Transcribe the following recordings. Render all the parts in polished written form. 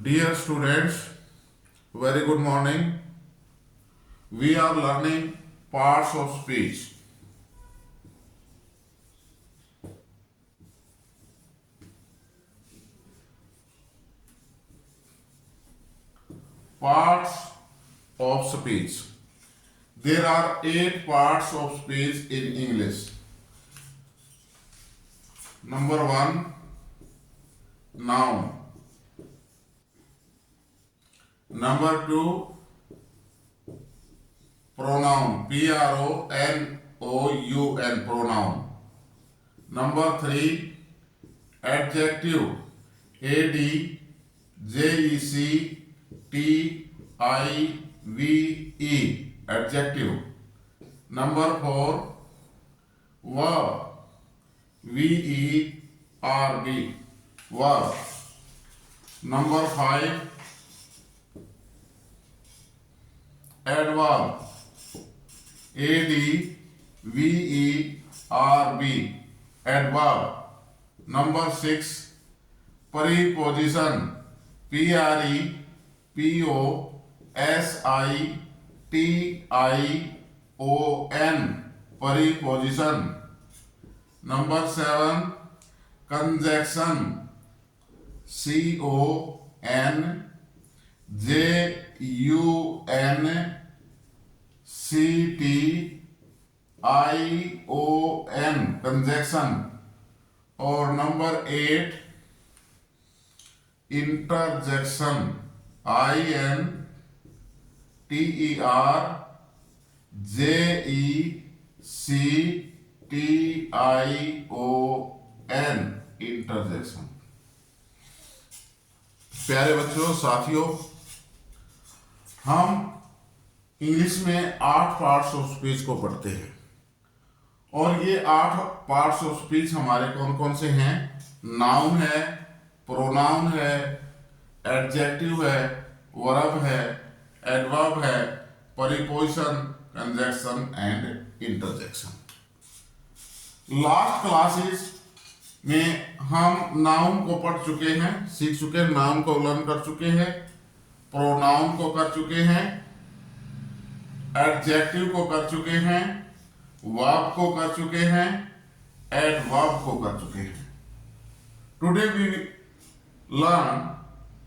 Dear students, very good morning. We are learning parts of speech. Parts of speech. There are 8 parts of speech in English. Number 1, noun. Number 2, pronoun. Pronoun, pronoun. Number 3, adjective. Adjective. Adjective. Number 4, verb. Verb. Verb. Number 5, adverb. Adverb. Adverb. Number 6, preposition. Preposition. Preposition. Number 7, conjunction. Conjunction. Conjunction. और number 8, interjection. Interjection. प्यारे बच्चों, साथियों, हम English में 8 parts of speech को पढ़ते हैं और ये 8 पार्ट्स ऑफ स्पीच हमारे कौन कौन से हैं? नाउन है, प्रोनाउन है, एडजेक्टिव है, वर्ब है, एडवर्ब है, preposition, conjunction and interjection. Last classes में हम नाउन को पढ़ चुके हैं, सीख चुके हैं, नाउन को लर्न कर चुके हैं, प्रोनाउन को कर चुके हैं, एडजेक्टिव को कर चुके हैं, वर्ब को कर चुके हैं, एडवर्ब को कर चुके हैं। Today we learn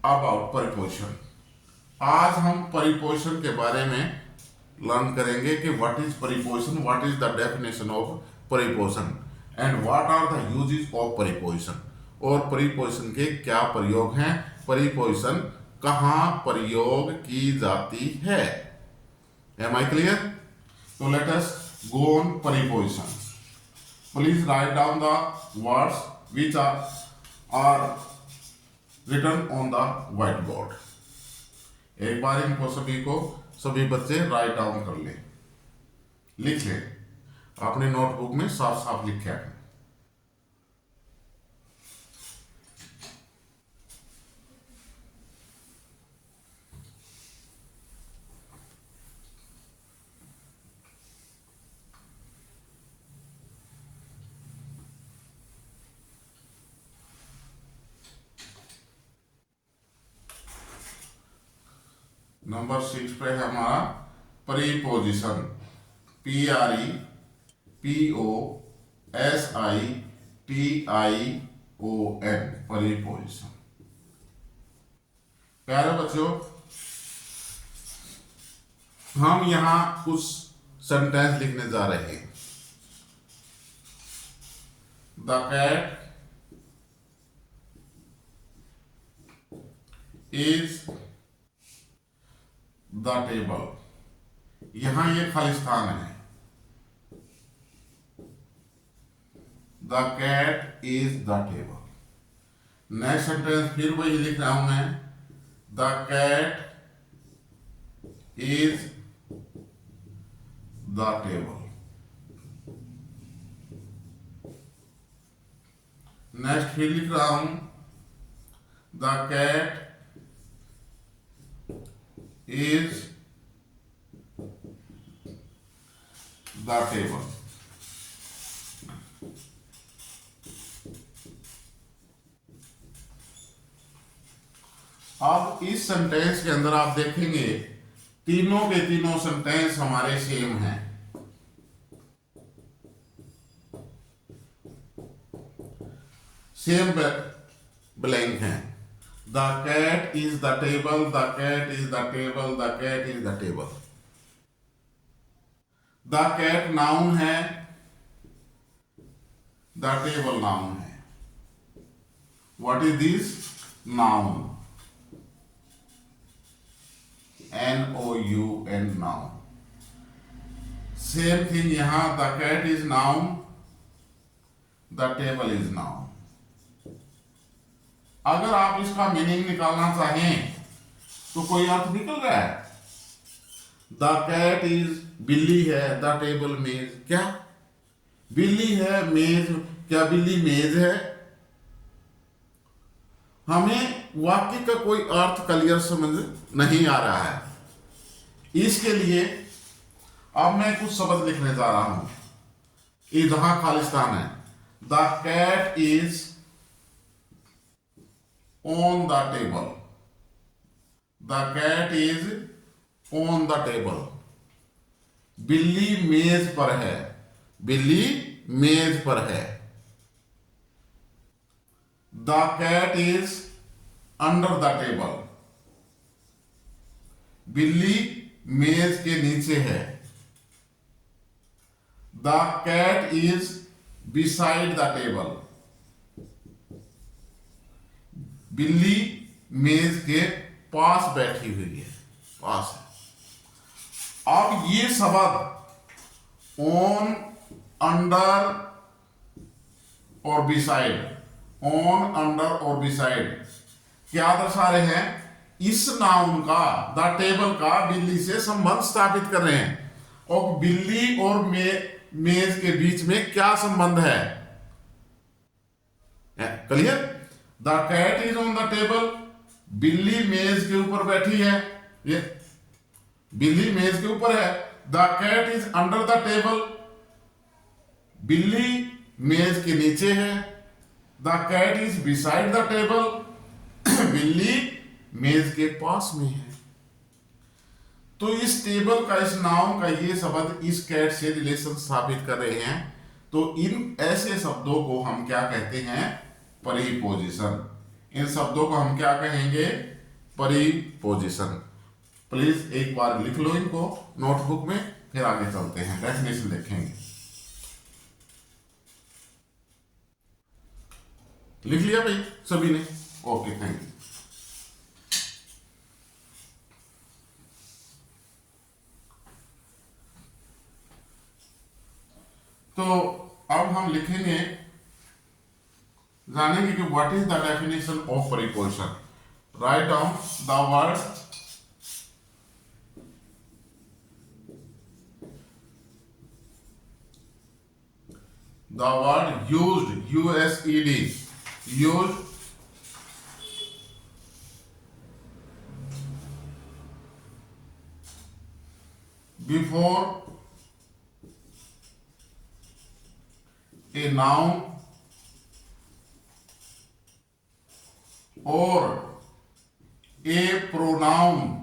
about preposition. आज हम प्रीपोजिशन के बारे में लर्न करेंगे कि what is preposition, what is the definition of preposition and what are the uses of preposition, और प्रीपोजिशन के क्या प्रयोग हैं, प्रीपोजिशन कहाँ प्रयोग की जाती है। Am I clear? तो let us go on preposition. Please write down the words which are written on the whiteboard. एक बार इनको सभी बच्चे राइट डाउन कर लें, लिख लें, अपने नोटबुक में साफ साफ लिख के। नंबर 6 पे है हमारा प्रीपोजिशन। PREPOSITION। प्रीपोजिशन। प्यारे बच्चों, हम यहां कुछ सेंटेंस लिखने जा रहे हैं। The cat is the table. यहां ये खालिस्तान है। The cat is the table. Next sentence फिर वही लिख रहा हूं मैं। The cat is the table. Next फिर लिख रहा हूं। The cat is the table। अब इस सेंटेंस के अंदर आप देखेंगे तीनों के तीनों सेंटेंस हमारे सेम हैं। सेम ब्लैंक हैं। The cat is the table, the cat is the table, the cat is the table. The cat noun है, द टेबल नाउन है। What is this? Noun. NOUN, noun. Same thing यहां, the cat is noun, the table is noun. अगर आप इसका meaning निकालना चाहें तो कोई अर्थ निकल रहा है। द कैट इज बिल्ली है, द टेबल मेज। क्या बिल्ली है, मेज? क्या बिल्ली मेज है? हमें वाक्य का कोई अर्थ क्लियर समझ नहीं आ रहा है। इसके लिए अब मैं कुछ शब्द लिखने जा रहा हूं। ये जहां खालिस्तान है। The cat is on the table, the cat is on the table। बिल्ली मेज पर है, बिल्ली मेज पर है। The cat is under the table, बिल्ली मेज के नीचे है। The cat is beside the table, बिल्ली मेज के पास बैठी हुई है, पास है। अब ये शब्द ऑन, अंडर और बिसाइड, ऑन, अंडर और बिसाइड क्या दर्शा रहे हैं? इस नाउन का, द टेबल का बिल्ली से संबंध स्थापित कर रहे हैं। और बिल्ली और मेज के बीच में क्या संबंध है? Clear? The cat is on the table, बिल्ली मेज के ऊपर बैठी है। ये बिल्ली मेज के ऊपर है। The cat is under the table, बिल्ली मेज के नीचे है। The cat is beside the table, बिल्ली मेज के पास में है। तो इस टेबल का, इस नाउन का ये शब्द इस कैट से रिलेशन स्थापित कर रहे हैं। तो इन ऐसे शब्दों को हम क्या कहते हैं? परिपोजिशन। इन शब्दों को हम क्या कहेंगे? परिपोजिशन। प्लीज एक बार लिख लो इनको नोटबुक में, फिर आगे चलते हैं, डेफिनेशन देखेंगे। लिख लिया भाई सभी ने? Okay, thank you. तो अब हम लिखेंगे, जानेंगे कि what is the definition of preposition. Write down the word used, USED, used before a noun or a pronoun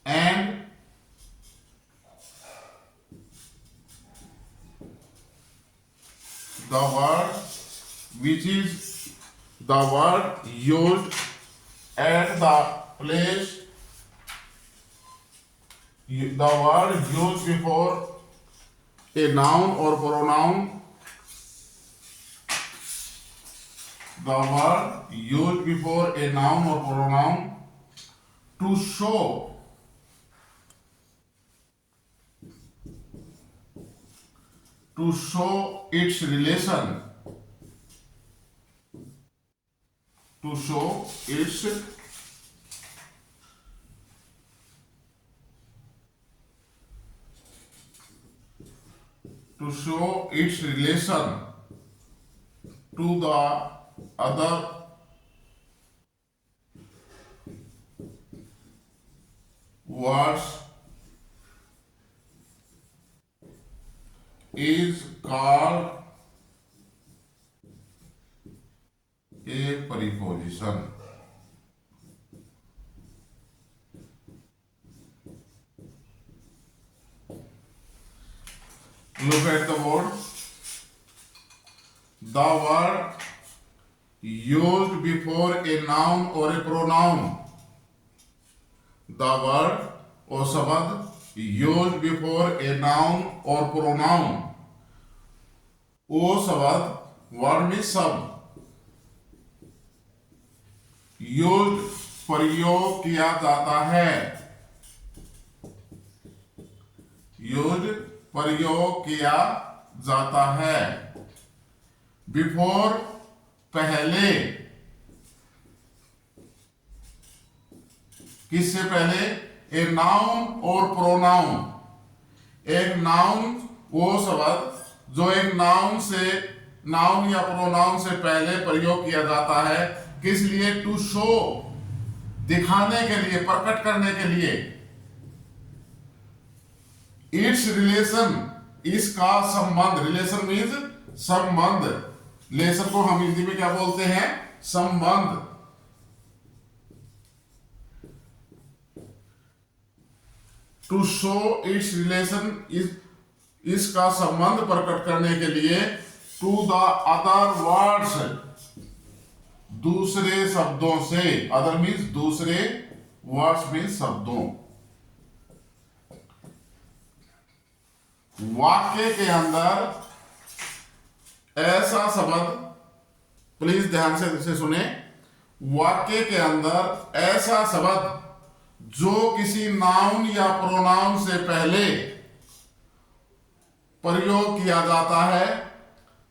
and the word which is the word used at the place, the word used before a noun or pronoun, the word used before a noun or pronoun to show its relation, to show its relation to the other words is called A preposition. Look at the word. The word used before a noun or a pronoun. The word or शब्द used before a noun or pronoun. वो शब्द word में शब्द used प्रयोग किया जाता है, used प्रयोग किया जाता है। बिफोर पहले, किससे पहले? ए नाउन और प्रोनाउन। एक नाउन वो शब्द जो एक नाउन से, नाउन या प्रोनाउन से पहले प्रयोग किया जाता है, किस लिए? टू शो, दिखाने के लिए, प्रकट करने के लिए। इट्स रिलेशन, इसका संबंध, रिलेशन मीन्स संबंध। रिलेशन को हम हिंदी में क्या बोलते हैं? संबंध। टू शो इट्स रिलेशन, इसका संबंध प्रकट करने के लिए, टू द अदर वर्ड्स, दूसरे शब्दों से। अदर मीन्स दूसरे, वर्ड्स मीन्स शब्दों। वाक्य के अंदर ऐसा शब्द, प्लीज ध्यान से इसे सुने, वाक्य के अंदर ऐसा शब्द जो किसी नाउन या प्रोनाउन से पहले प्रयोग किया जाता है,